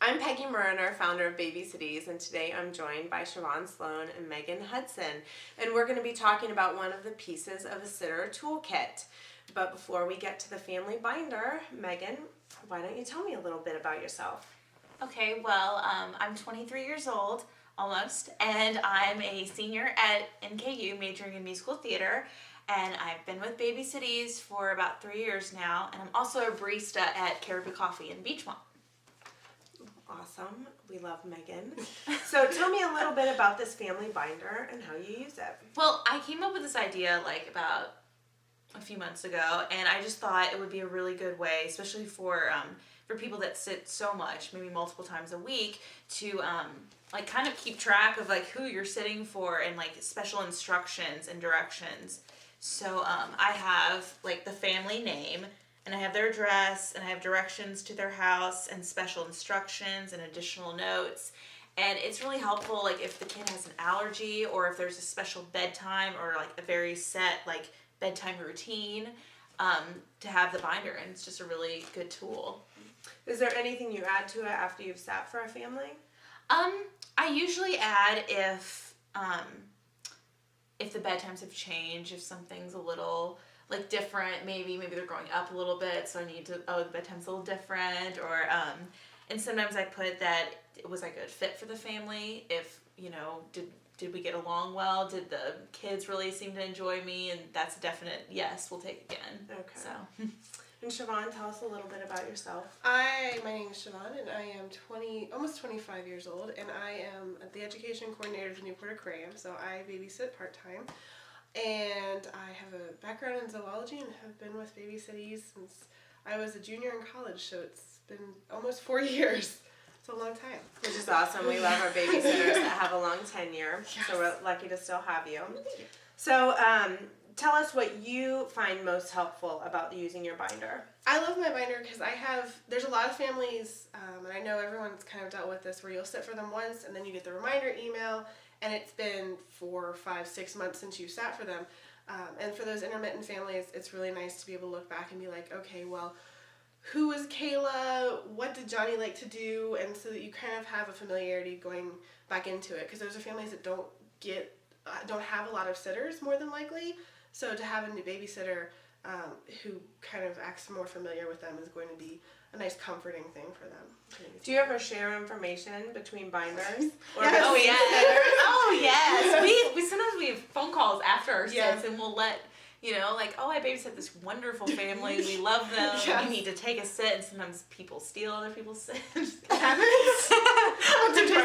I'm Peggy Mariner, founder of BabysitEase, and today I'm joined by Siobhan Sloan and Megan Hudson, and we're going to be talking about one of the pieces of a sitter toolkit. But before we get to the family binder, Megan, why don't you tell me a little bit about yourself? Okay, well, I'm 23 years old, almost, and I'm a senior at NKU, majoring in musical theater, and I've been with BabysitEase for about 3 years now, and I'm also a barista at Caribou Coffee in Beachmont. Awesome. We love Megan. So tell me a little bit about this family binder and how you use it. Well, I came up with this idea about a few months ago, and I just thought it would be a really good way, especially for people that sit so much, maybe multiple times a week, to kind of keep track of who you're sitting for and special instructions and directions. So I have the family name, and I have their address, and I have directions to their house, and special instructions, and additional notes. And it's really helpful, if the kid has an allergy, or if there's a special bedtime, or a very set, bedtime routine, to have the binder. And it's just a really good tool. Is there anything you add to it after you've sat for a family? I usually add if the bedtimes have changed, if something's a little different, maybe they're growing up a little bit, so I need to, the bedtime's a little different, or, and sometimes I put that it was a good fit for the family, if, did we get along well, did the kids really seem to enjoy me, and that's a definite yes, we'll take again. Okay. So. And Siobhan, tell us a little bit about yourself. My name is Siobhan, and I am almost 25 years old, and I am the education coordinator of Newport Aquarium, so I babysit part-time. And I have a background in zoology and have been with BabysitEase since I was a junior in college, so it's been almost 4 years. It's a long time. Which is awesome. We love our babysitters that have a long tenure, Yes. so we're lucky to still have you. So tell us what you find most helpful about using your binder. I love my binder because there's a lot of families, and I know everyone's kind of dealt with this, where you'll sit for them once and then you get the reminder email, and it's been 4, 5, 6 months since you sat for them. And for those intermittent families, it's really nice to be able to look back and be like, okay, well, who was Kayla? What did Johnny like to do? And so that you kind of have a familiarity going back into it, because those are families that don't have a lot of sitters, more than likely. So to have a new babysitter who kind of acts more familiar with them is going to be a nice comforting thing for them. Do you ever share information between binders? Or Yes. Oh yes. Oh yes. We sometimes we have phone calls after our Yeah. sits, and we'll let I babysit this wonderful family. We love them. Yes. We need to take a sit, and sometimes people steal other people's sits. I'm just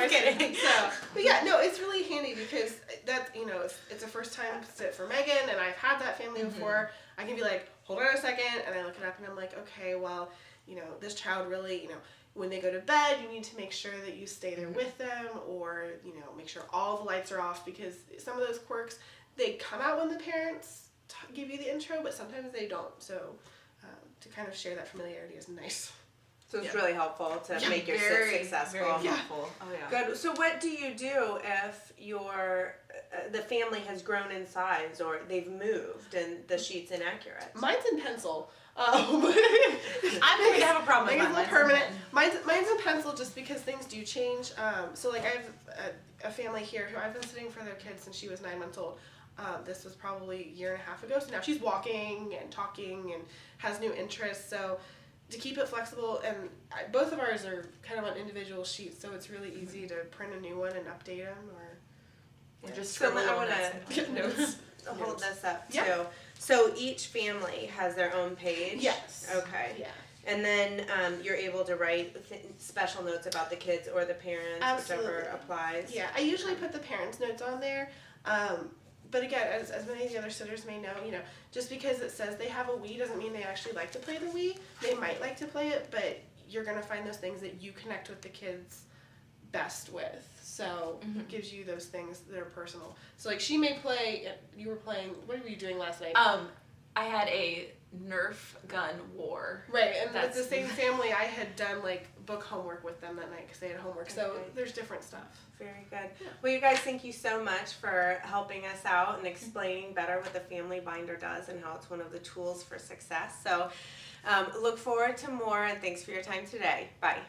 kidding. So, but yeah, no, it's really handy because it's a first time sit for Megan, and I've had that family before. I can be like, hold on a second, and I look it up, and I'm like, okay, well, this child really, when they go to bed, you need to make sure that you stay there with them, or, make sure all the lights are off, because some of those quirks, they come out when the parents give you the intro, but sometimes they don't. So to kind of share that familiarity is nice. So it's really helpful to make your sit successful. Very helpful. Oh yeah. Good. So what do you do if the family has grown in size, or they've moved and the sheet's inaccurate? Mine's in pencil. I'm going to have a problem with Mine's mine. permanent. Mine's in pencil just because things do change. So I have a family here who I've been sitting for their kids since she was 9 months old. This was probably a year and a half ago. So now she's walking and talking and has new interests. So to keep it flexible, and both of ours are kind of on individual sheets, so it's really easy to print a new one and update them, or Just So scribble I on want that. get notes. to hold this up too. Yeah. So each family has their own page? Yes. Okay. Yeah. And then you're able to write special notes about the kids or the parents, Absolutely. whichever applies? Yeah, I usually put the parents' notes on there. But again, as many of the other sitters may know, just because it says they have a Wii doesn't mean they actually like to play the Wii. They might like to play it, but you're going to find those things that you connect with the kids best with. So it gives you those things that are personal. So she may play, you were playing, what were you doing last night? I had a Nerf gun war. Right, and with the same family, I had done book homework with them that night because they had homework. So there's different stuff. Very good. Well, you guys, thank you so much for helping us out and explaining better what the family binder does and how it's one of the tools for success. So look forward to more, and thanks for your time today. Bye.